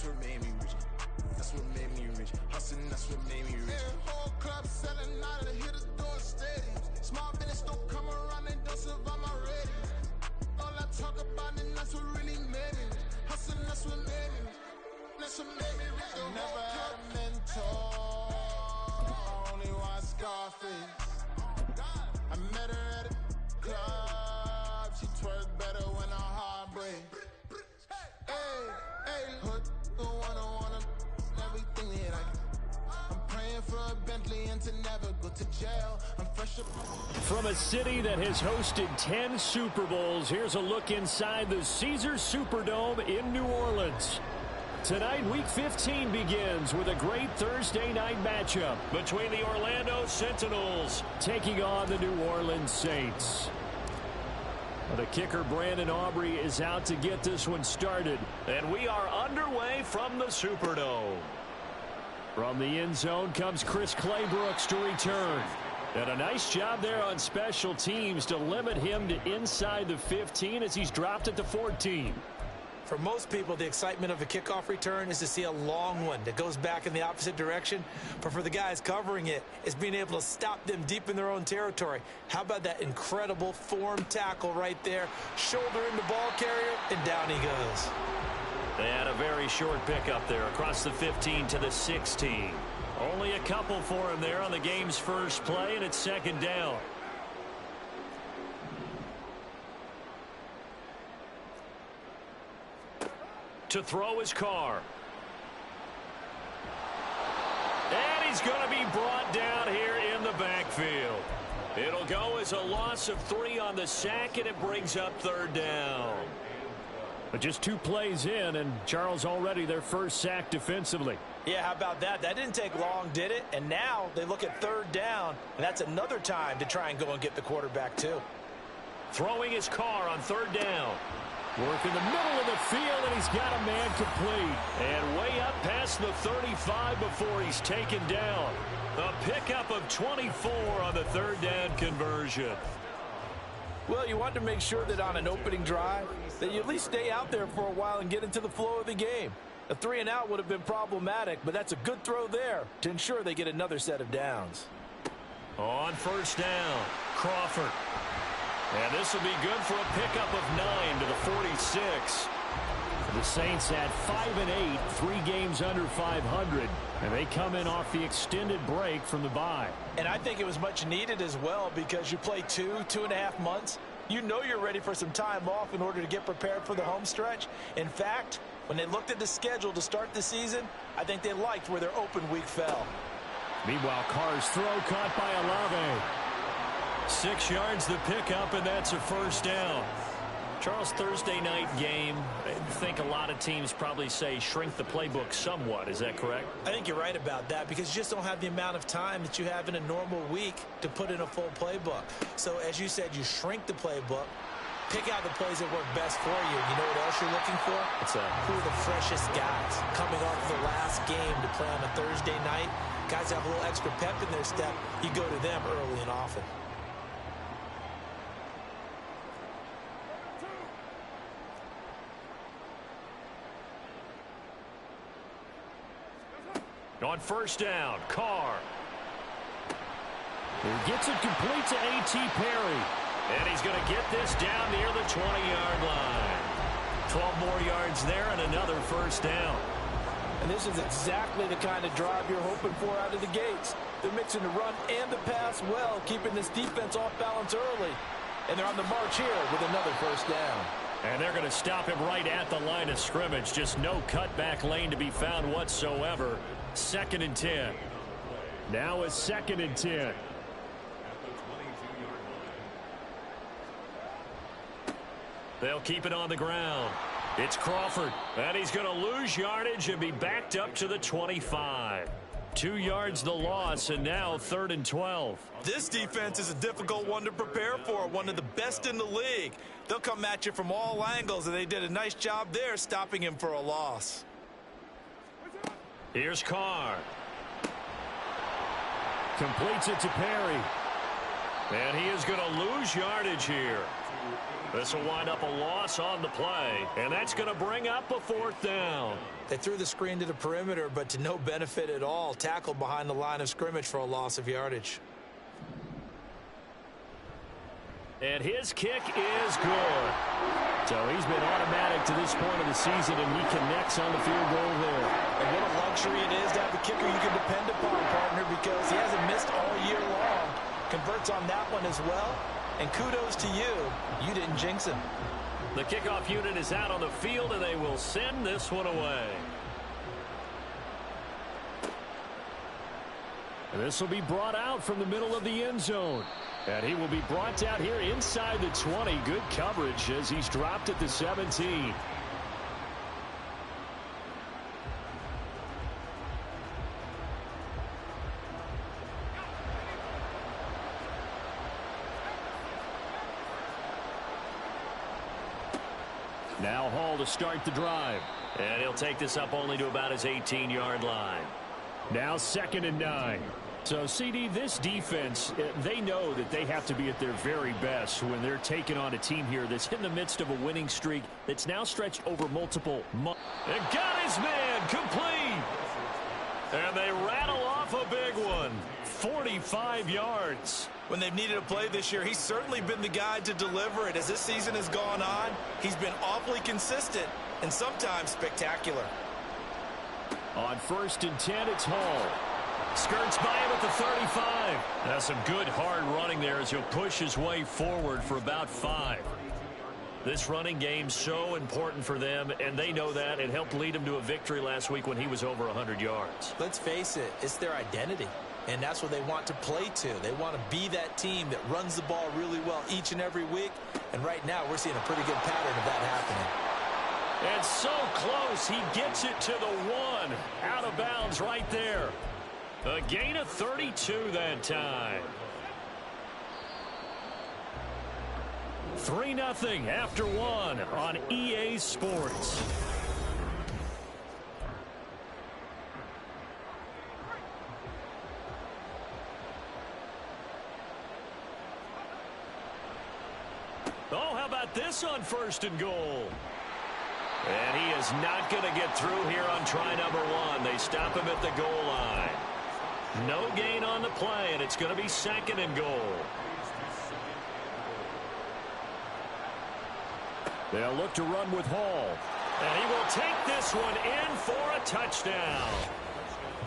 what made me rich. That's what made me rich. Hustling, that's what made me rich. Yeah, whole club selling out of the hitters doing stadiums. Small business don't come around, they don't survive my ratings. All I talk about it, that's what really made me rich. Hustling, that's what made me rich. That's what made me rich. I never had a mentor. I only watch Scarface. I met her at a club. She twerk better when her heart breaks. Hey, hood, wanna everything that I can. I'm praying for a Bentley and to never go to jail. I'm fresh up. From a city that has hosted 10 Super Bowls, here's a look inside the Caesars Superdome in New Orleans. Tonight, Week 15 begins with a great Thursday night matchup between the Orlando Sentinels taking on the New Orleans Saints. The kicker, Brandon Aubrey, is out to get this one started. And we are underway from the Superdome. From the end zone comes Chris Claybrooks to return. And a nice job there on special teams to limit him to inside the 15 as he's dropped at the 14. For most people, the excitement of a kickoff return is to see a long one that goes back in the opposite direction. But for the guys covering it, it's being able to stop them deep in their own territory. How about that incredible form tackle right there? Shoulder in the ball carrier, and down he goes. They had a very short pickup there across the 15 to the 16. Only a couple for him there on the game's first play, and it's second down. To throw his car. And he's going to be brought down here in the backfield. It'll go as a loss of 3 on the sack, and it brings up third down. But just 2 plays in, and Charles already their first sack defensively. Yeah, how about that? That didn't take long, did it? And now they look at third down, and that's another time to try and go and get the quarterback too. Throwing his car on third down. Work in the middle of the field, and he's got a man complete. And way up past the 35 before he's taken down. A pickup of 24 on the third down conversion. Well, you want to make sure that on an opening drive that you at least stay out there for a while and get into the flow of the game. A 3-and-out would have been problematic, but that's a good throw there to ensure they get another set of downs. On first down, Crawford. And this will be good for a pickup of 9 to the 46. The Saints at 5-8, 3 games under 500. And they come in off the extended break from the bye. And I think it was much needed as well because you play 2.5 months. You know you're ready for some time off in order to get prepared for the home stretch. In fact, when they looked at the schedule to start the season, I think they liked where their open week fell. Meanwhile, Carr's throw caught by Olave. 6 yards the pickup, and that's a first down. Charles, Thursday night game, I think a lot of teams probably say shrink the playbook somewhat. Is that correct? I think you're right about that because you just don't have the amount of time that you have in a normal week to put in a full playbook. So, as you said, you shrink the playbook, pick out the plays that work best for you. You know what else you're looking for? Who are the freshest guys coming off the last game to play on a Thursday night? Guys have a little extra pep in their step. You go to them early and often. On first down, Carr. He gets it complete to A.T. Perry. And he's going to get this down near the 20-yard line. 12 more yards there and another first down. And this is exactly the kind of drive you're hoping for out of the gates. They're mixing the run and the pass well, keeping this defense off balance early. And they're on the march here with another first down. And they're going to stop him right at the line of scrimmage. Just no cutback lane to be found whatsoever. 2nd and 10. Now a 2nd and 10. They'll keep it on the ground. It's Crawford. And he's going to lose yardage and be backed up to the 25. 2 yards the loss, and now 3rd and 12. This defense is a difficult one to prepare for, one of the best in the league. They'll come at you from all angles, and they did a nice job there stopping him for a loss. Here's Carr. Completes it to Perry. And he is going to lose yardage here. This will wind up a loss on the play, and that's going to bring up a 4th down. They threw the screen to the perimeter, but to no benefit at all. Tackled behind the line of scrimmage for a loss of yardage. And his kick is good. So he's been automatic to this point of the season, and he connects on the field goal there. And what a luxury it is to have a kicker you can depend upon, partner, because he hasn't missed all year long. Converts on that one as well. And kudos to you. You didn't jinx him. The kickoff unit is out on the field, and they will send this one away. And this will be brought out from the middle of the end zone. And he will be brought down here inside the 20. Good coverage as he's dropped at the 17. Now Hall to start the drive. And he'll take this up only to about his 18-yard line. Now 2nd and 9. So, CD, this defense, they know that they have to be at their very best when they're taking on a team here that's in the midst of a winning streak that's now stretched over multiple months. And got his man complete. And they rattle off a big one. 45 yards. When they've needed a play this year, he's certainly been the guy to deliver it. As this season has gone on, he's been awfully consistent and sometimes spectacular. On 1st and 10, it's Hall. Skirts by him at the 35. That's some good hard running there as he'll push his way forward for about 5. This running game's so important for them, and they know that. It helped lead them to a victory last week when he was over 100 yards. Let's face it, it's their identity, and that's what they want to play to. They want to be that team that runs the ball really well each and every week, and right now we're seeing a pretty good pattern of that happening. And so close, he gets it to the 1. Out of bounds right there. A gain of 32 that time. 3-0 after 1 on EA Sports. Oh, how about this on 1st and goal? And he is not going to get through here on try number 1. They stop him at the goal line. No gain on the play, and it's going to be 2nd and goal. They'll look to run with Hall. And he will take this one in for a touchdown.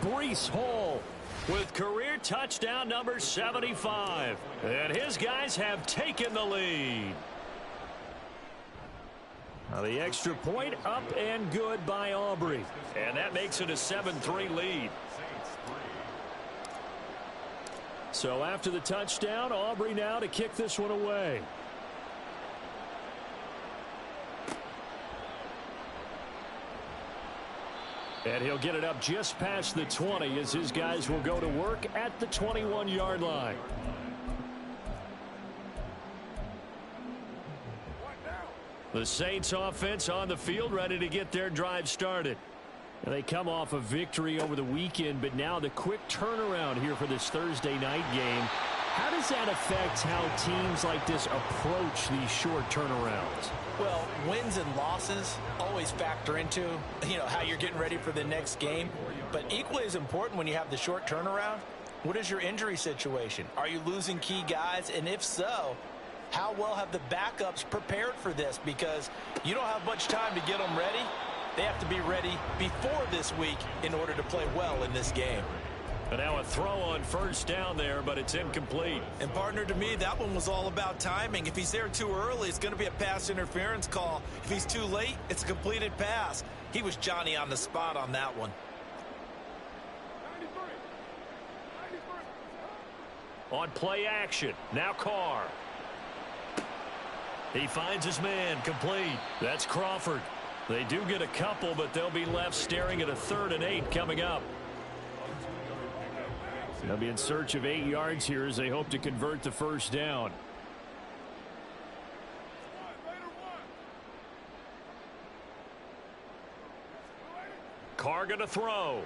Breece Hall with career touchdown number 75. And his guys have taken the lead. Now the extra point up and good by Aubrey. And that makes it a 7-3 lead. So after the touchdown, Aubrey now to kick this one away. And he'll get it up just past the 20 as his guys will go to work at the 21-yard line. The Saints offense on the field ready to get their drive started. And they come off a victory over the weekend, but now the quick turnaround here for this Thursday night game. How does that affect how teams like this approach these short turnarounds? Well, wins and losses always factor into, how you're getting ready for the next game. But equally as important when you have the short turnaround, what is your injury situation? Are you losing key guys? And if so, how well have the backups prepared for this? Because you don't have much time to get them ready. They have to be ready before this week in order to play well in this game. And now a throw on 1st down there, but it's incomplete. And partner, to me, that one was all about timing. If he's there too early, it's going to be a pass interference call. If he's too late, it's a completed pass. He was Johnny on the spot on that one. On play action, now Carr. He finds his man, complete. That's Crawford. They do get a couple, but they'll be left staring at a 3rd and 8 coming up. They'll be in search of 8 yards here as they hope to convert the 1st down. Carr going to throw.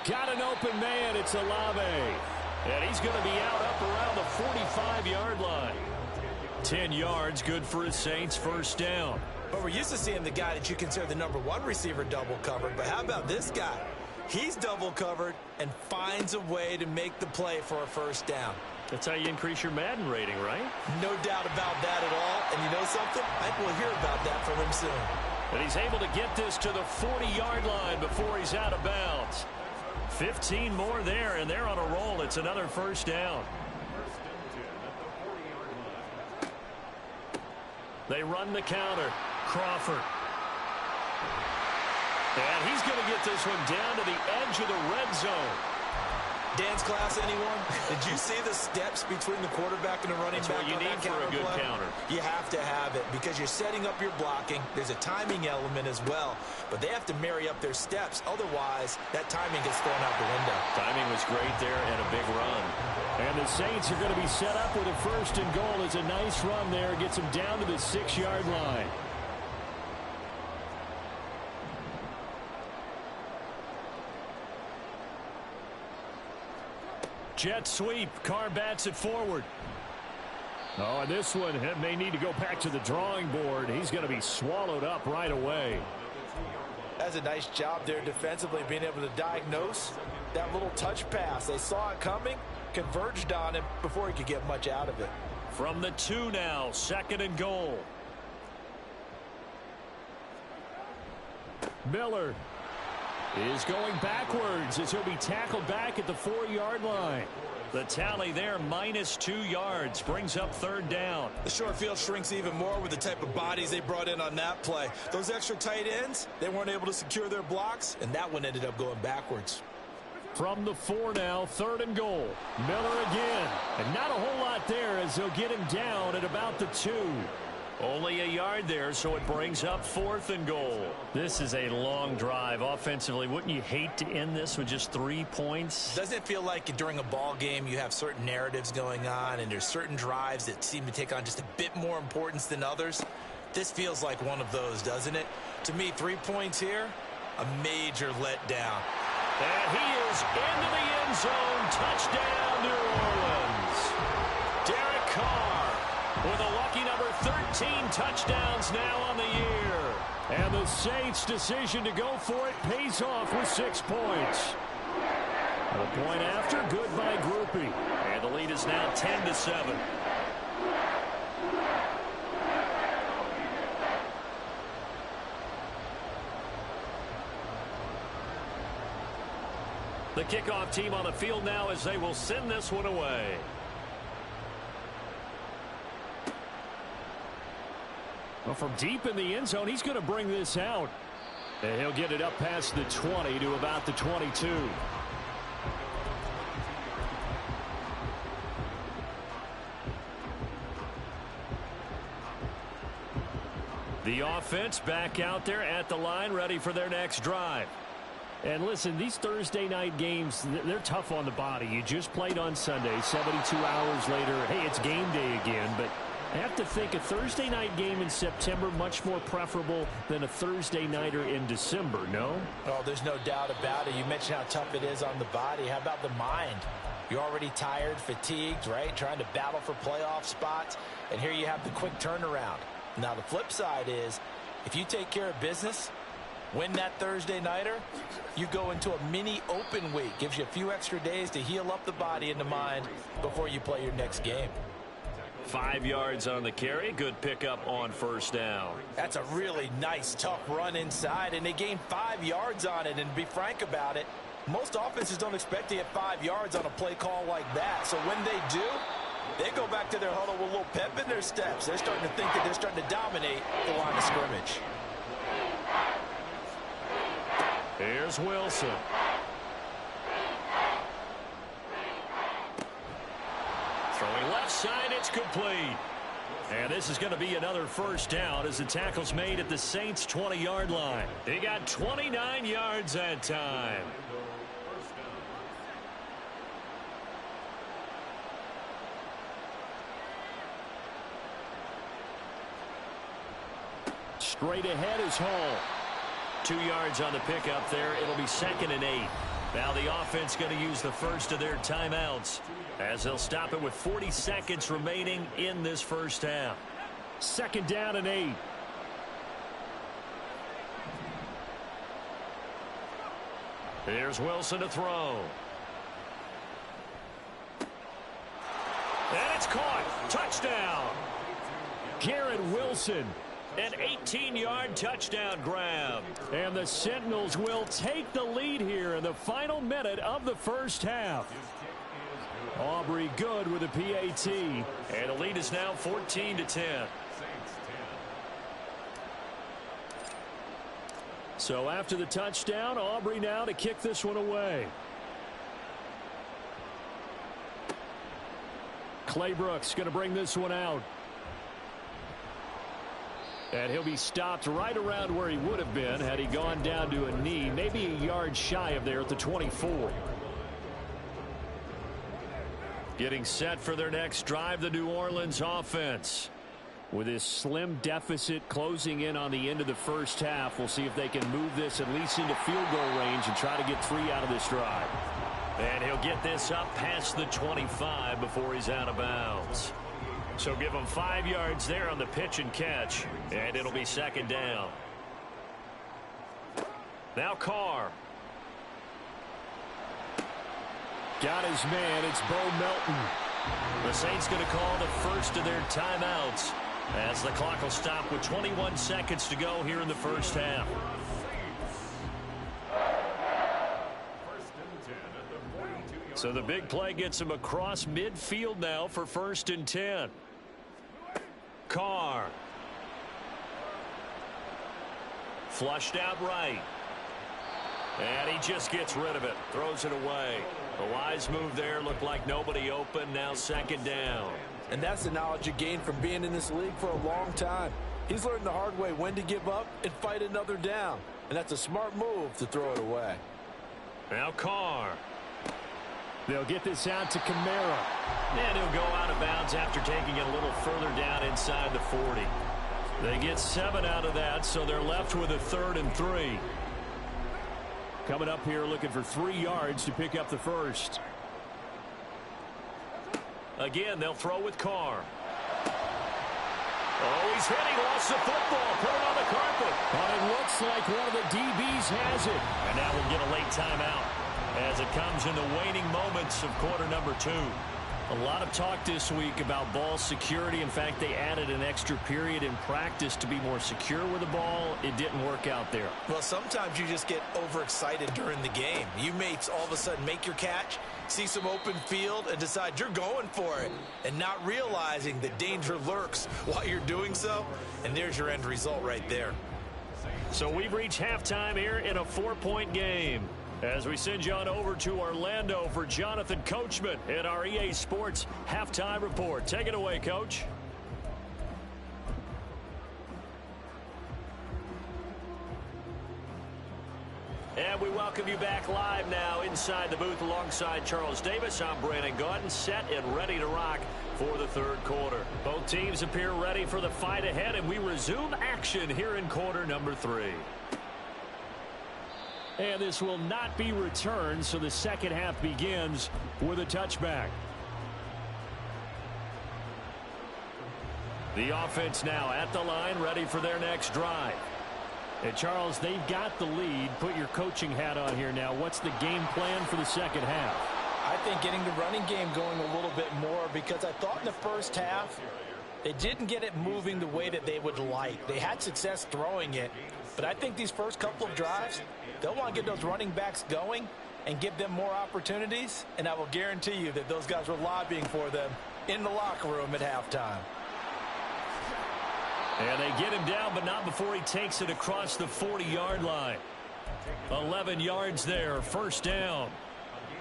Got an open man. It's Olave. And he's going to be out up around the 45-yard line. 10 yards, good for a Saints first down. But we're used to seeing the guy that you consider the #1 receiver double covered. But how about this guy? He's double covered and finds a way to make the play for a first down. That's how you increase your Madden rating, right? No doubt about that at all. And you know something? I think we'll hear about that from him soon. And he's able to get this to the 40-yard line before he's out of bounds. 15 more there, and they're on a roll. It's another first down. They run the counter. Crawford. And he's going to get this one down to the edge of the red zone. Dance class, anyone? Did you see the steps between the quarterback and the running back? That's what you need for a good counter. You have to have it because you're setting up your blocking. There's a timing element as well, but they have to marry up their steps. Otherwise, that timing gets thrown out the window. Timing was great there and a big run. And the Saints are going to be set up with a first and goal. It's a nice run there. Gets them down to the 6-yard line. Jet sweep. Carr bats it forward. Oh, and this one may need to go back to the drawing board. He's going to be swallowed up right away. That's a nice job there defensively, being able to diagnose that little touch pass. They saw it coming, converged on him before he could get much out of it. From the 2 now, 2nd and goal. Miller is going backwards as he'll be tackled back at the 4-yard line. The tally there, -2 yards, brings up 3rd down. The short field shrinks even more with the type of bodies they brought in on that play. Those extra tight ends, they weren't able to secure their blocks, and that one ended up going backwards. From the 4 now, 3rd and goal. Miller again, and not a whole lot there as they'll get him down at about the 2. Only a yard there, so it brings up 4th and goal. This is a long drive offensively. Wouldn't you hate to end this with just 3 points? Doesn't it feel like during a ball game you have certain narratives going on and there's certain drives that seem to take on just a bit more importance than others? This feels like one of those, doesn't it? To me, 3 points here, a major letdown. And he is into the end zone. Touchdown, New Orleans. Derek Carr with a lucky number 13 touchdowns now on the year. And the Saints' decision to go for it pays off with 6 points. The point after, good by Groupie. And the lead is now 10-7. The kickoff team on the field now as they will send this one away. Well, from deep in the end zone, he's going to bring this out. And he'll get it up past the 20 to about the 22. The offense back out there at the line, ready for their next drive. And listen, these Thursday night games, they're tough on the body. You just played on Sunday, 72 hours later. Hey, it's game day again, but I have to think a Thursday night game in September much more preferable than a Thursday nighter in December, no? Oh, there's no doubt about it. You mentioned how tough it is on the body. How about the mind? You're already tired, fatigued, right? Trying to battle for playoff spots. And here you have the quick turnaround. Now, the flip side is if you take care of business, win that Thursday nighter, you go into a mini open week. Gives you a few extra days to heal up the body and the mind before you play your next game. 5 yards on the carry. Good pickup on first down. That's a really nice, tough run inside, and they gained 5 yards on it. And to be frank about it, most offenses don't expect to get 5 yards on a play call like that. So when they do, they go back to their huddle with a little pep in their steps. They're starting to think that they're starting to dominate the line of scrimmage. Here's Wilson. Throwing left side, it's complete. And this is going to be another first down as the tackle's made at the Saints' 20-yard line. They got 29 yards that time. Straight ahead is Hall. 2 yards on the pickup there. It'll be 2nd and 8. Now the offense going to use the first of their timeouts as they'll stop it with 40 seconds remaining in this first half. 2nd down and 8. Here's Wilson to throw. And it's caught. Touchdown. Garrett Wilson. An 18-yard touchdown grab. And the Sentinels will take the lead here in the final minute of the first half. Aubrey good with a PAT. And the lead is now 14-10. So after the touchdown, Aubrey now to kick this one away. Claybrooks going to bring this one out. And he'll be stopped right around where he would have been had he gone down to a knee, maybe a yard shy of there at the 24. Getting set for their next drive, the New Orleans offense. With this slim deficit closing in on the end of the first half, we'll see if they can move this at least into field goal range and try to get 3 out of this drive. And he'll get this up past the 25 before he's out of bounds. So give him 5 yards there on the pitch and catch, and it'll be 2nd down. Now Carr. Got his man. It's Bo Melton. The Saints going to call the first of their timeouts as the clock will stop with 21 seconds to go here in the first half. So the big play gets him across midfield now for 1st and 10. Carr. Flushed out right. And he just gets rid of it. Throws it away. A wise move there. Looked like nobody open. Now 2nd down. And that's the knowledge you gain from being in this league for a long time. He's learned the hard way when to give up and fight another down. And that's a smart move to throw it away. Now Carr. They'll get this out to Kamara. And he'll go out of bounds after taking it a little further down inside the 40. They get 7 out of that, so they're left with a 3rd and 3. Coming up here looking for 3 yards to pick up the first. Again, they'll throw with Carr. Oh, he's hit. He lost the football. Put it on the carpet. But it looks like one of the DBs has it. And now we'll get a late timeout as it comes in the waning moments of quarter number 2. A lot of talk this week about ball security. In fact, they added an extra period in practice to be more secure with the ball. It didn't work out there. Well, sometimes you just get overexcited during the game. You may all of a sudden make your catch, see some open field, and decide you're going for it, and not realizing the danger lurks while you're doing so. And there's your end result right there. So we've reached halftime here in a 4-point game. As we send you on over to Orlando for Jonathan Coachman at our EA Sports Halftime Report. Take it away, Coach. And we welcome you back live now inside the booth alongside Charles Davis. I'm Brandon Gaudin, set and ready to rock for the 3rd quarter. Both teams appear ready for the fight ahead, and we resume action here in quarter number 3. And this will not be returned, so the second half begins with a touchback. The offense now at the line, ready for their next drive. And Charles, they've got the lead. Put your coaching hat on here now. What's the game plan for the second half? I think getting the running game going a little bit more, because I thought in the first half they didn't get it moving the way that they would like. They had success throwing it, but I think these first couple of drives, they'll want to get those running backs going and give them more opportunities, and I will guarantee you that those guys were lobbying for them in the locker room at halftime. And they get him down, but not before he takes it across the 40-yard line. 11 yards there, 1st down.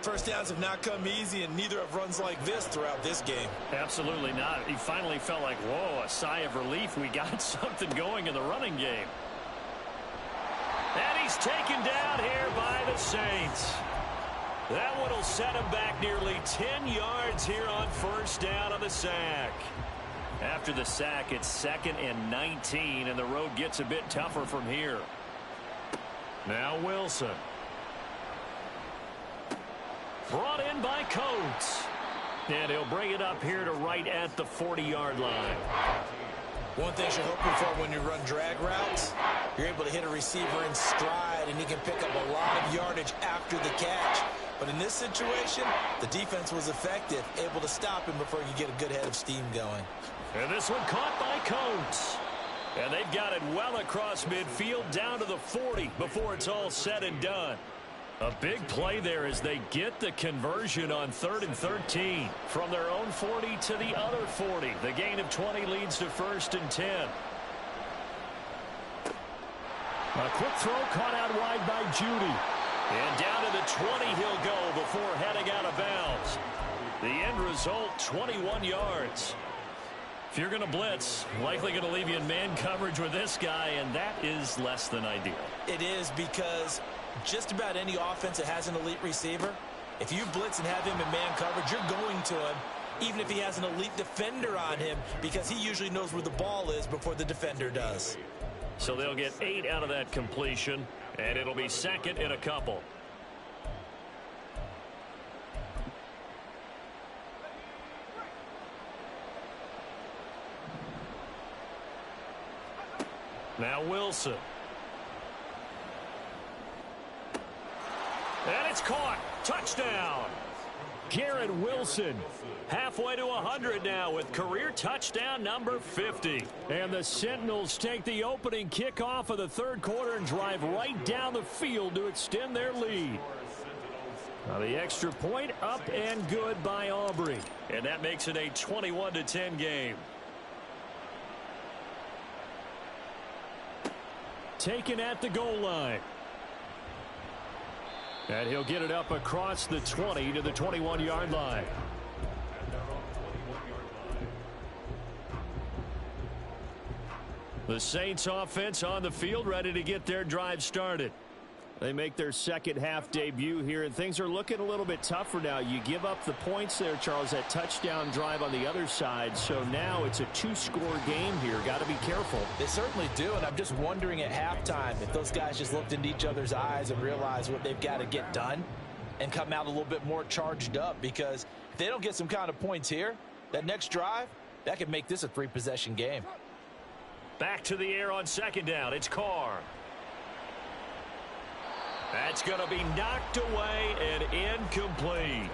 First downs have not come easy, and neither have runs like this throughout this game. Absolutely not. He finally felt like, whoa, a sigh of relief. We got something going in the running game. And he's taken down here by the Saints. That one will set him back nearly 10 yards here on 1st down on the sack. After the sack, it's 2nd and 19, and the road gets a bit tougher from here. Now Wilson. Brought in by Coates. And he'll bring it up here to right at the 40-yard line. One thing you're hoping for when you run drag routes, you're able to hit a receiver in stride, and he can pick up a lot of yardage after the catch. But in this situation, the defense was effective, able to stop him before you get a good head of steam going. And this one caught by Coates. And they've got it well across midfield down to the 40 before it's all said and done. A big play there as they get the conversion on 3rd and 13. From their own 40 to the other 40. The gain of 20 leads to 1st and 10. A quick throw caught out wide by Judy. And down to the 20 he'll go before heading out of bounds. The end result, 21 yards. If you're going to blitz, likely going to leave you in man coverage with this guy, and that is less than ideal. It is, because just about any offense that has an elite receiver, if you blitz and have him in man coverage, you're going to him, even if he has an elite defender on him, because he usually knows where the ball is before the defender does. So they'll get 8 out of that completion, and it'll be 2nd and a couple. Now Wilson. And it's caught. Touchdown. Garrett Wilson. Halfway to 100 now with career touchdown number 50. And the Sentinels take the opening kickoff of the 3rd quarter and drive right down the field to extend their lead. Now the extra point up and good by Aubrey. And that makes it a 21-10 game. Taken at the goal line. And he'll get it up across the 20 to the 21-yard line. The Saints offense on the field, ready to get their drive started. They make their second half debut here, and things are looking a little bit tougher now. You give up the points there, Charles, that touchdown drive on the other side. So now it's a 2-score game here. Got to be careful. They certainly do, and I'm just wondering at halftime if those guys just looked into each other's eyes and realized what they've got to get done and come out a little bit more charged up, because if they don't get some kind of points here, that next drive, that could make this a 3-possession game. Back to the air on 2nd down. It's Carr. That's going to be knocked away and incomplete.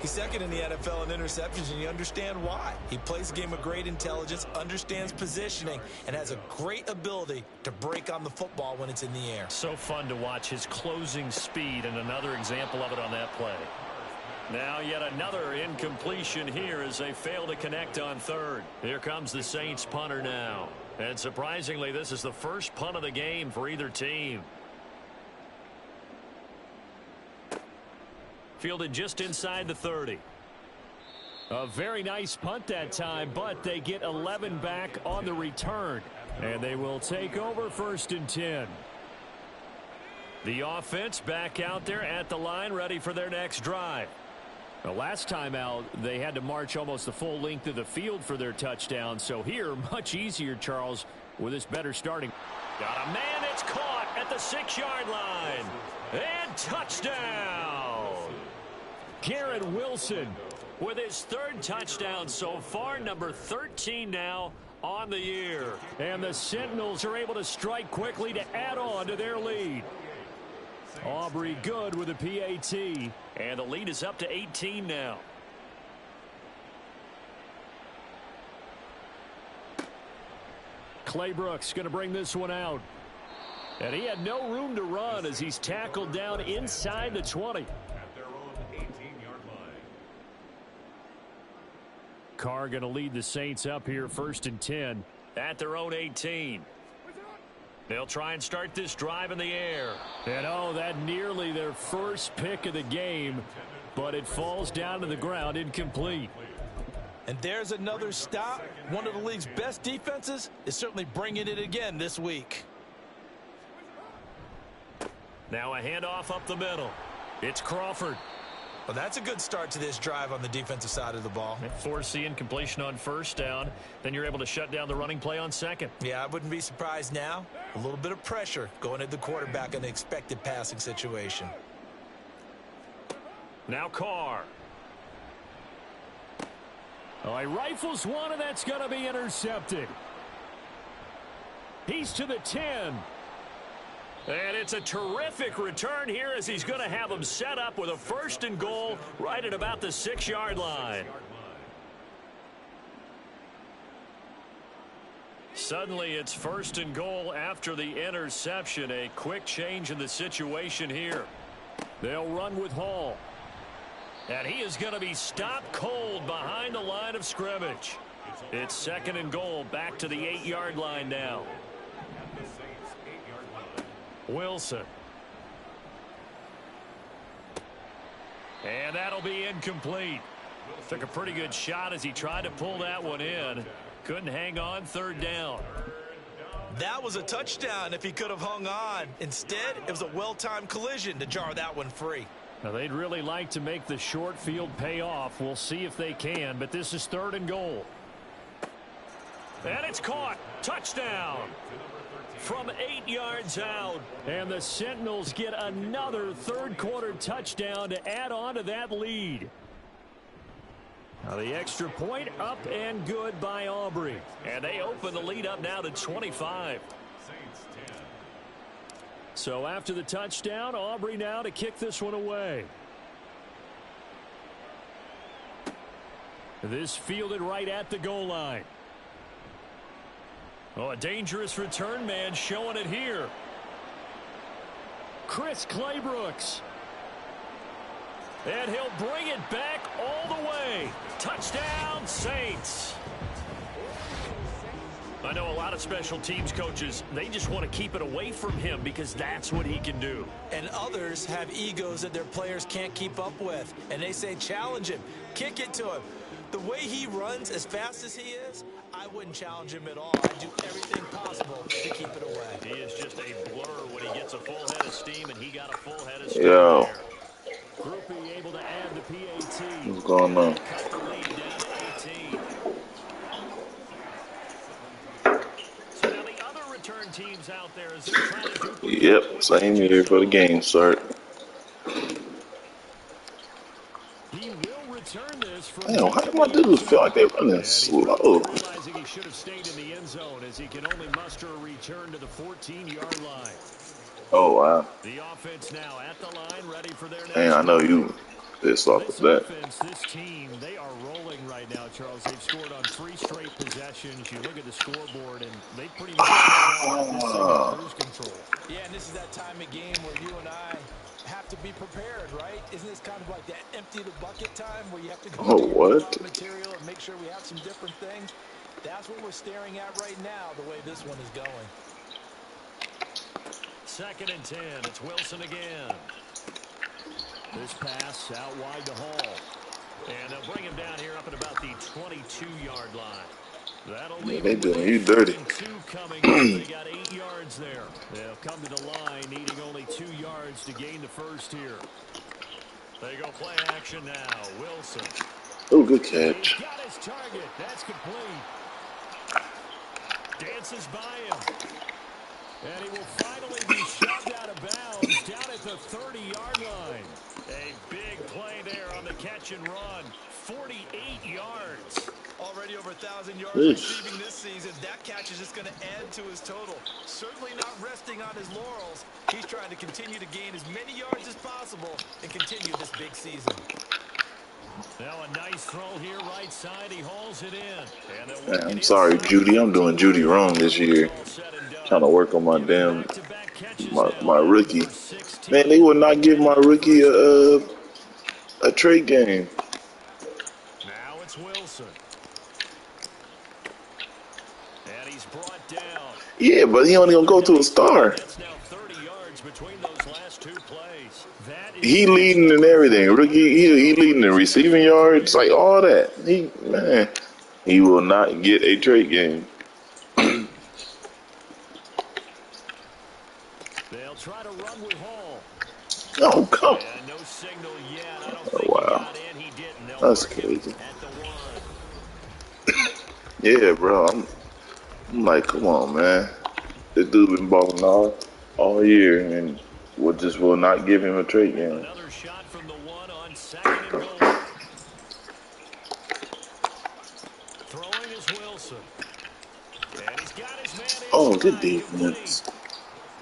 He's 2nd in the NFL in interceptions, and you understand why. He plays a game with great intelligence, understands positioning, and has a great ability to break on the football when it's in the air. So fun to watch his closing speed, and another example of it on that play. Now yet another incompletion here as they fail to connect on 3rd. Here comes the Saints punter now. And surprisingly, this is the first punt of the game for either team. Fielded just inside the 30. A very nice punt that time, but they get 11 back on the return. And they will take over 1st and 10. The offense back out there at the line, ready for their next drive. The last time out, they had to march almost the full length of the field for their touchdown. So here, much easier, Charles, with this better starting. Got a man, it's caught at the 6-yard line. And touchdown. Garrett Wilson with his 3rd touchdown so far, number 13 now on the year. And the Sentinels are able to strike quickly to add on to their lead. Aubrey good with a PAT, and the lead is up to 18 now. Clay Brooks going to bring this one out. And he had no room to run as he's tackled down inside the 20. Carr going to lead the Saints up here 1st and 10 at their own 18. They'll try and start this drive in the air. And oh, that nearly their first pick of the game, but it falls down to the ground incomplete. And there's another stop. One of the league's best defenses is certainly bringing it again this week. Now a handoff up the middle. It's Crawford. Well, that's a good start to this drive on the defensive side of the ball. Force the incompletion on 1st down. Then you're able to shut down the running play on 2nd. Yeah, I wouldn't be surprised now. A little bit of pressure going at the quarterback in an expected passing situation. Now Carr. Oh, he rifles one, and that's going to be intercepted. He's to the 10. And it's a terrific return here as he's going to have them set up with a 1st and goal right at about the 6-yard line. Suddenly it's 1st and goal after the interception. A quick change in the situation here. They'll run with Hall. And he is going to be stopped cold behind the line of scrimmage. It's 2nd and goal back to the 8-yard line now. Wilson. And that'll be incomplete. Took a pretty good shot as he tried to pull that one in. Couldn't hang on. 3rd down. That was a touchdown if he could have hung on. Instead, it was a well-timed collision to jar that one free. Now, they'd really like to make the short field pay off. We'll see if they can, but this is 3rd and goal. And it's caught. Touchdown. From 8 yards out. And the Sentinels get another 3rd quarter touchdown to add on to that lead. Now the extra point up and good by Aubrey. And they open the lead up now to 25. So after the touchdown, Aubrey now to kick this one away. This fielded right at the goal line. Oh, a dangerous return man showing it here. Chris Claybrooks. And he'll bring it back all the way. Touchdown, Saints. I know a lot of special teams coaches, they just want to keep it away from him because that's what he can do. And others have egos that their players can't keep up with. And they say challenge him, kick it to him. The way he runs as fast as he is, I wouldn't challenge him at all. I'd do everything possible to keep it away. He is just a blur when he gets a full head of steam, and he got a full head of steam Yo. there. Groupie able to add the PAT. What's going on? Cut the lead down to 18. So now the other return teams out there as they're trying to duplicate. Yep, same here for the game start. He will return this from Damn, how do my dudes feel like they're running slow? realizing he should have stayed in the end zone as he can only muster a return to the 14-yard line. Oh, wow. The offense now at the line, ready for their next. Man, I know you pissed off with that. Offense, this team, they are rolling right now, Charles. They've scored on 3 straight possessions. You look at the scoreboard, and they pretty much got this thing in cruise control. Yeah, and this is that time of game where you and I have to be prepared, right? Isn't this kind of like that empty the bucket time where you have to go Oh, to your what? material and make sure we have some different things? That's what we're staring at right now, the way this one is going. 2nd and 10. It's Wilson again. This pass out wide to Hall. And they'll bring him down here up at about the 22-yard line. That'll leave They doing you dirty. 2 coming. They got 8 yards there. They'll come to the line needing only 2 yards to gain the first here. They go play action now. Wilson. Oh, good catch. He's got his target. That's complete. Dances by him. And he will finally be shoved out of bounds down at the 30-yard line. A big play there on the catch and run. 48 yards. Already over 1,000 yards receiving this season. That catch is just going to add to his total. Certainly not resting on his laurels. He's trying to continue to gain as many yards as possible and continue this big season. Now a nice throw here right side. He hauls it in. Man, I'm sorry, Judy. I'm doing Judy wrong this year. Trying to work on my damn my rookie. Man, they would not give my rookie a trade game. Now it's Wilson. And he's brought down. Yeah, but he only gonna go to a star. That's now 30 yards between those last 2 plays. That is He leading in everything. Rookie, he leading in receiving yards, like all that. He will not get a trade game. They'll try to run with Hall. Oh, come. And no signal yet. I don't Oh, think wow. he got in. He didn't. They'll That's mark him crazy. at the 1. Yeah, bro. I'm like, come on, man. This dude been balling all year, and will not give him a trade game. Another shot from the 1 on 2nd got his man Oh, good inside, complete. defense.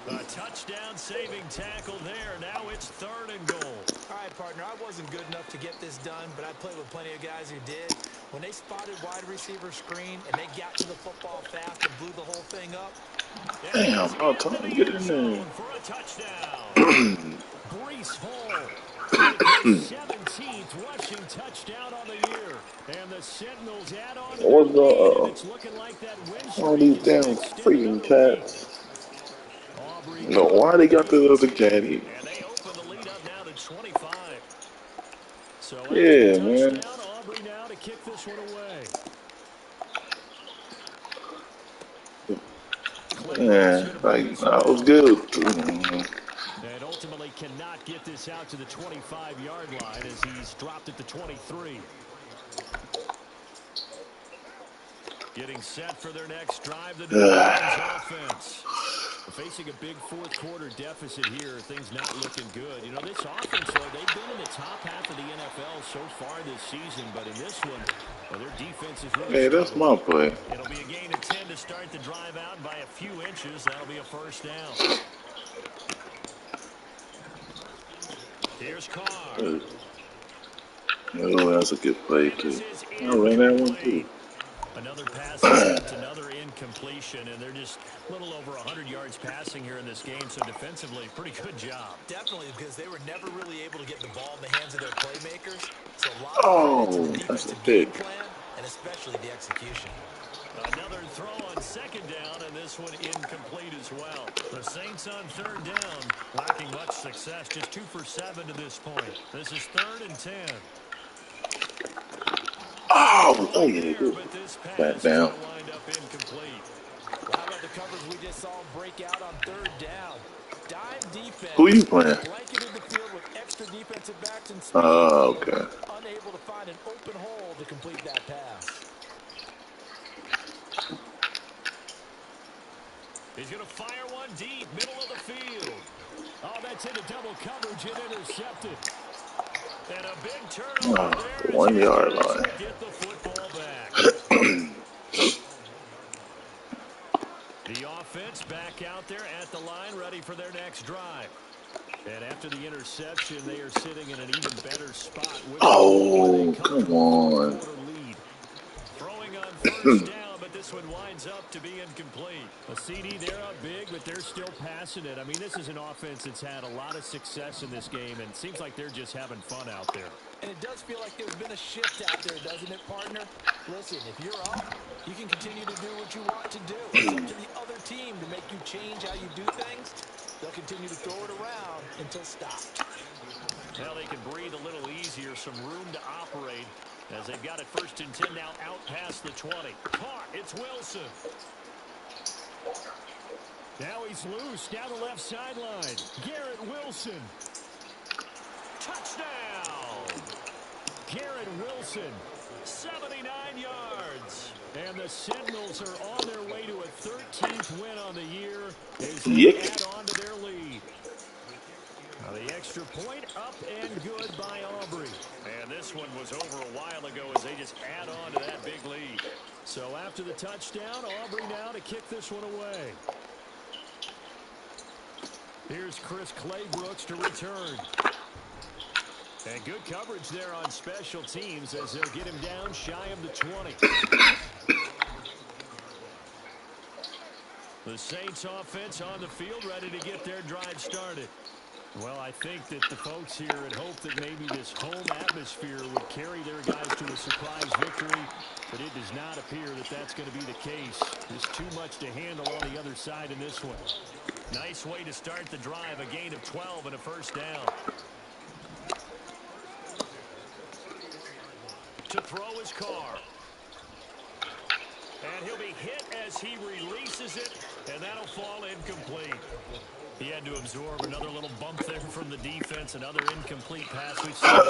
A touchdown-saving tackle there. Now it's 3rd and goal. All right, partner, I wasn't good enough to get this done, but I played with plenty of guys who did. When they spotted wide receiver screen and they got to the football fast and blew the whole thing up. And Damn, he's about into time to the get end in there. zone for a touchdown. Breece Hall with his 17th rushing touchdown on the year. And the Sentinels add on to their What's lead, and it's looking like that win all streak these is going to damn extend freaking another week. cats? Aubrey No, caught why for they the got the other gain. caddy? And they open the lead up now to 25. So after the Yeah, man. touchdown, Aubrey now to kick this one away. Claybrooks Yeah, going to bring like this one I was out. good. And ultimately cannot get this out to the 25-yard line as he's dropped at the 23. Getting set for their next drive, the New Orleans offense. Facing a big fourth-quarter deficit here, things not looking good. You know, this offense, though, they've been in the top half of the NFL so far this season, but in this one, well, their defense is really Hey, that's struggling. my play. It'll be a gain of 10 to start the drive out, and by a few inches, that'll be a 1st down. Here's Carr. Oh, that's a good play And this too. is I ran that one too. incomplete. Another pass attempt, another incompletion, and they're just a little over 100 yards passing here in this game, so defensively, pretty good job. Definitely, because they were never really able to get the ball in the hands of their playmakers. So a lot of credit to Oh, the that's a defensive game pick. plan and especially the execution. Another throw on 2nd down, and this one incomplete as well. The Saints on 3rd down, lacking much success, just 2 for 7 to this point. This is 3rd and 10. Oh, Throwing yeah, there, good. but this Back pass is down. going to wind up incomplete. Well, how about the coverage we just saw break out on 3rd down? Dime Who you defense playing? blanketed the field with extra defensive backs and speed, Oh, but okay. were unable to find an open hole to complete that pass. He's going to fire one deep, middle of the field. Oh, that's into double coverage and intercepted. And a big turnover Oh, there as 1 his yard guys line. will get the football back. The offense back out there at the line, ready for their next drive. And after the interception, they are sitting in an even better spot with the ball, and they Oh, come come to a on. fourth-quarter lead. Throwing on 1st down, but this one winds up to be incomplete. A CD, they're up big, but they're still passing it. I mean, this is an offense that's had a lot of success in this game, and it seems like they're just having fun out there. And it does feel like there's been a shift out there, doesn't it, partner? Listen, if you're up, you can continue to do what you want to do. It's up to the other team to make you change how you do things. They'll continue to throw it around until stopped. Now they can breathe a little easier, some room to operate as they've got it 1st and 10 now out past the 20. Caught, it's Wilson. Now he's loose down the left sideline. Garrett Wilson. Touchdown! Garrett Wilson, 79 yards. And the Sentinels are on their way to a 13th win on the year as they Yick. add on to their lead. Now the extra point up and good by Aubrey. And this one was over a while ago as they just add on to that big lead. So after the touchdown, Aubrey now to kick this one away. Here's Chris Claybrooks to return. And good coverage there on special teams as they'll get him down shy of the 20. The Saints offense on the field ready to get their drive started. Well, I think that the folks here had hoped that maybe this home atmosphere would carry their guys to a surprise victory, but it does not appear that that's going to be the case. There's too much to handle on the other side in this one. Nice way to start the drive, a gain of 12 and a 1st down. To throw his Carr. And he'll be hit as he releases it, and that'll fall incomplete. He had to absorb another little bump there from the defense, another incomplete pass. We've seen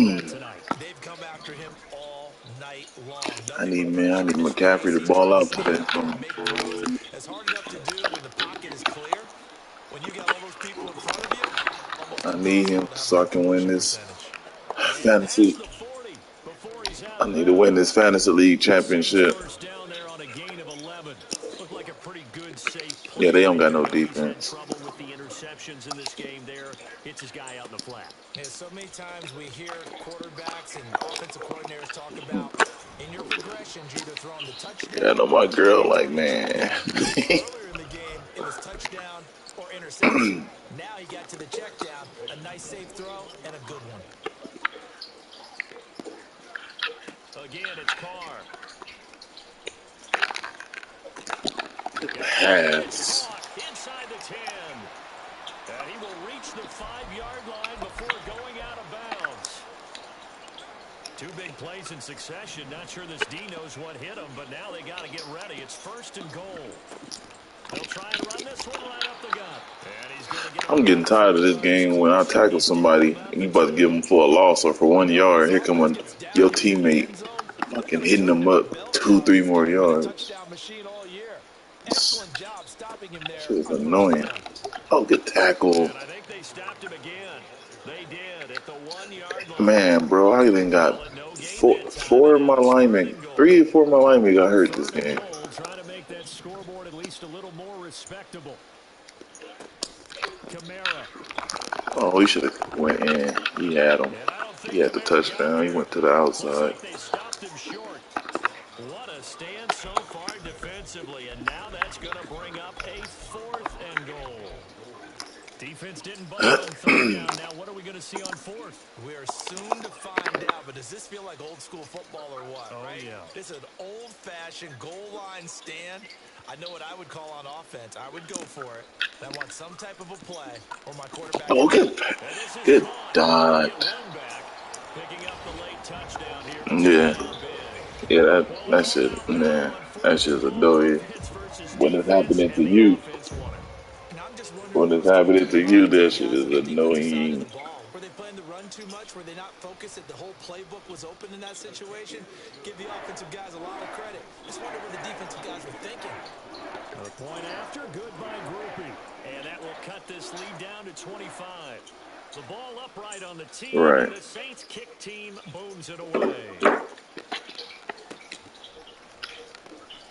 that tonight. They've come after him all night long. I Nothing need, but man, I pressure need in his McCaffrey face. to He's ball trying to out stay today. open and make throws. It's hard enough to do when the pocket is clear. When you got all those people in front of you, almost I need him impossible to have a so I good can win completion this percentage. Past fantasy. the 40 before he's out I of need to win bounds. this fantasy league Saints championship. 1st down there on a gain of 11. Looked like a good, safe play Yeah, they don't got right no there. He's had defense. trouble with the interceptions in this game there. Hits his guy out in the flat. Yeah, so many times we hear quarterbacks and offensive coordinators talk about in your progressions, you're either throwing the Yeah, I touchdown know my or girl you're like, throwing the check man. down. Well, earlier in the game, it was touchdown or interception. Now he got to the check down, a nice safe throw, and a good one. Again, it's Carr. It's Pass. caught inside the 10. And he will reach the 5-yard line before going out of bounds. Two big plays in succession. Not sure this D knows what hit him, but now they got to get ready. It's 1st and goal. They'll try and run this one right up the gut. And he's going to get I'm getting about 4 tired of this yards game to when the I tackle 50. Down somebody about and the you about to 2. give them for a loss or for 1 yard. This Here come offense gets your down deep in the teammate end zone. They're fucking going to hitting turn them their up bell 2, cows. 3 This more guy's been a yards. touchdown machine all year. Excellent job stopping him there Shit is on 1st annoying. down. Oh, good tackle. And I think they stopped him again. They did at the 1-yard line. Man, bro, I even got Call it no gain four, that time, four and of my now it's 3rd linemen, and goal. 3 or 4 of my linemen got hurt this 3rd and game. goal, trying to make that scoreboard at least a little more respectable. Kamara. Oh, he should have went in. He had him. And I don't He think had the Kamara got touchdown. He there. went to the Looks outside. like they stopped him short. What a stand so far defensively, and now that's going to bring up a 4th and goal. Defense didn't budge on 3rd down. Now what are we going to see on 4th? We are soon to find out, but does this feel like old school football or what, Oh, right? yeah. This is an old-fashioned goal line stand. I know what I would call on offense. I would go for it. I want some type of a play or my quarterback Oh, gets hit. And this is good caught. They get dot. one back. Picking up the late touchdown here to tie Yeah, it up big. yeah, Well, a that blowout shit, now man, on that 4th and shit's goal. annoying. Offense versus When it's defense, happening to and the you, offense won it. And I'm just wondering when what it's was going happening through to the you, minds of the that shit guys is on the defensive side of annoying. the ball. Were they playing the run too much? Were they not focused that the whole playbook was open in that situation? Give the offensive guys a lot of credit. Just wonder what the defensive guys were thinking. A point after, good by Groupie. And that will cut this lead down to 25. The ball upright on the tee, Right. and the Saints kick team booms it away.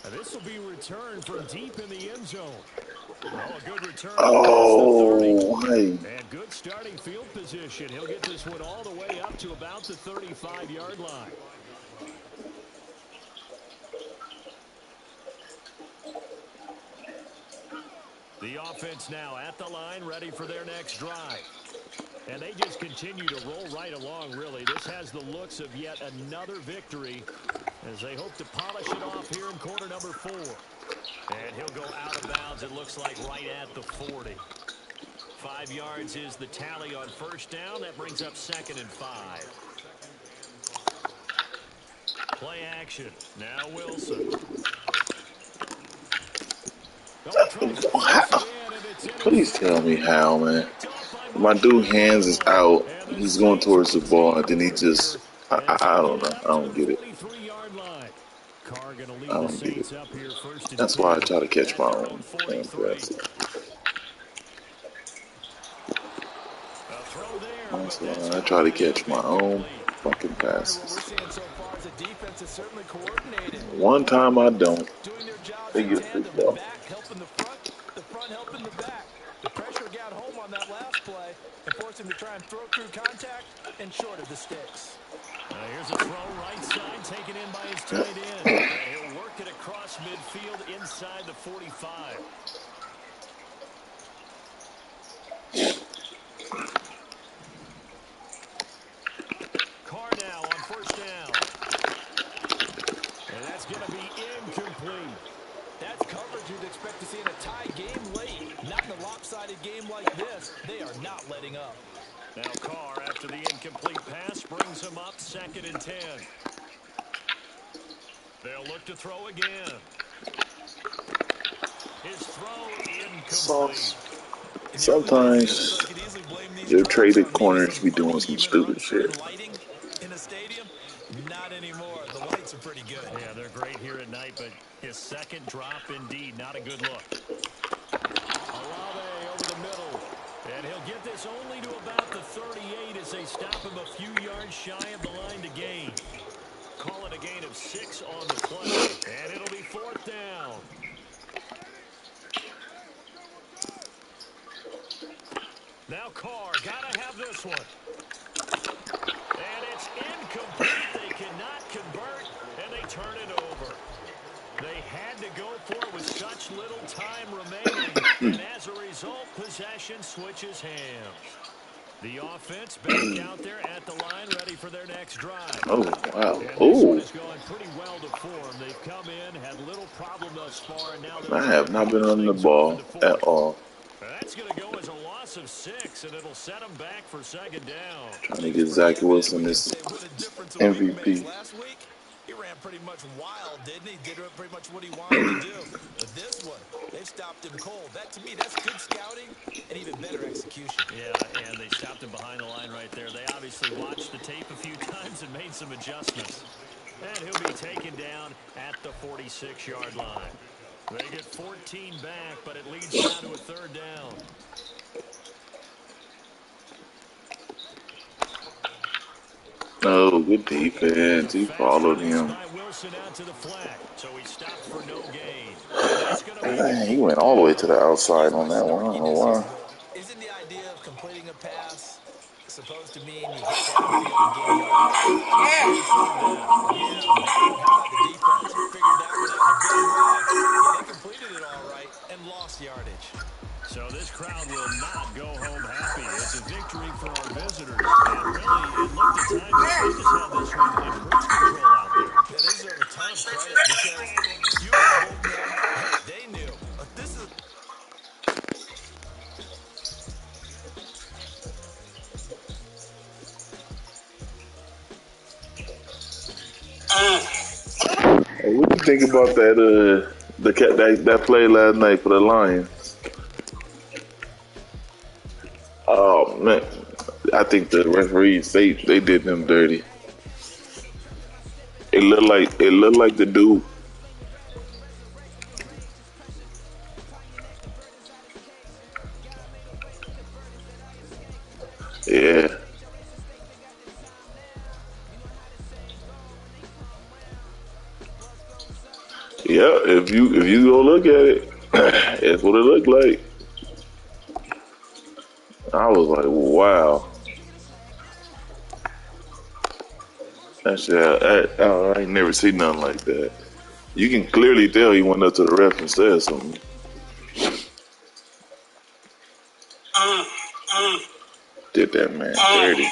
And this will be returned from deep in the end zone. Oh, a good return across the 30. Oh, hey. And good starting field position. He'll get this one all the way up to about the 35-yard line. The offense now at the line, ready for their next drive. And they just continue to roll right along, really. This has the looks of yet another victory as they hope to polish it off here in quarter number 4. And he'll go out of bounds, it looks like, right at the 40. 5 yards is the tally on 1st down. That brings up 2nd and 5. Play action. Now Wilson. Oh, tries to force it in, and it's Please tell me intercepted. how, man. Picked off by My dude Marshon hands is Lattimore. out. And the He's going Saints towards the ball, retain and then he over just, here as I they don't get know. it I up to don't the get it. 43-yard line. Carr going to I lead the don't get it. Saints up here 1st and That's why I 10 try to catch at my their own own 43. passes. A throw there, but That's that's why I going to try to wind catch up my own incomplete. fucking Carter, what we're passes. seeing so far is the defense is certainly coordinated. One Both time I units don't. doing their jobs They in get free tandem. The throw. back helping the front helping the back. The pressure got home on that last play and forced him to try and throw through contact and short of the sticks. Here's a throw right side taken in by his tight end. And he'll work it across midfield inside the 45. Carr now on 1st down. And that's going to be incomplete. That's coverage you'd expect to see in a tie game late. Not in a lopsided game like this. They are not letting up. Now Carr, after the incomplete pass, brings him up 2nd and 10. They'll look to throw again. His throw incomplete. Sauce. In the early days of the NFL, you Sometimes could easily blame these your drops traded on maybe corners some be doing some uneven or stupid uncertain shit. lighting in a stadium. Not anymore. The lights are pretty good. Yeah, they're great here at night, but his second drop, indeed, not a good look. Olave over the middle. And he'll get this only to about the 38 as they stop him a few yards shy of the line to gain. Call it a gain of 6 on the play. And it'll be 4th down. Now Carr, gotta have this one. And it's incomplete. They cannot convert, and they turn it over. They had to go for it with such little time remaining, and as a result, possession switches hands. The offense back out there at the line, ready for their next drive. Oh, wow. And this one Oh, is going pretty well to form. They've come in, had little problem thus far, and now they're I trying have to not been close running the things off ball into at fourth. all. That's going to go as a loss of 6, and it'll set them back for second down. Trying to Things get for him, Zach man, Wilson we could this say what a difference a week makes. MVP. Last week, he ran pretty much wild, didn't he? Did pretty much what he wanted to do. But this one, they've stopped him cold. That, to me, that's good scouting and even better execution. Yeah, and they stopped him behind the line right there. They obviously watched the tape a few times and made some adjustments. And he'll be taken down at the 46-yard line. They get 14 back, but it leads down to a third down. No, good defense. He Fast followed release him. by Wilson out to the flat. So he stopped for no gain. And that's going to make it Dang, he fourth went all the way down. to the outside Here's on my that one. I don't know snarkiness why. here. Isn't the idea of completing a pass supposed to mean you get downfield and gain yards? So what's the answer to that? Yeah, but how about the defense? Figured that one out in a big way. Yeah, they completed it all right and lost yardage. So this crowd will not go home happy. It's a victory for our visitors. And really, it looked at times like they just had this one in cruise control out there. Yeah, they deserve a ton of credit because you and I both know, heck, they knew. This is Hey, what do you think about that play last night for the Lions? Oh man, I think the referees they did them dirty. It looked like the dude. Yeah, yeah. If you go look at it, that's what it looked like. I was like, wow. I ain't never seen nothing like that. You can clearly tell he went up to the ref and said something. Did that man dirty.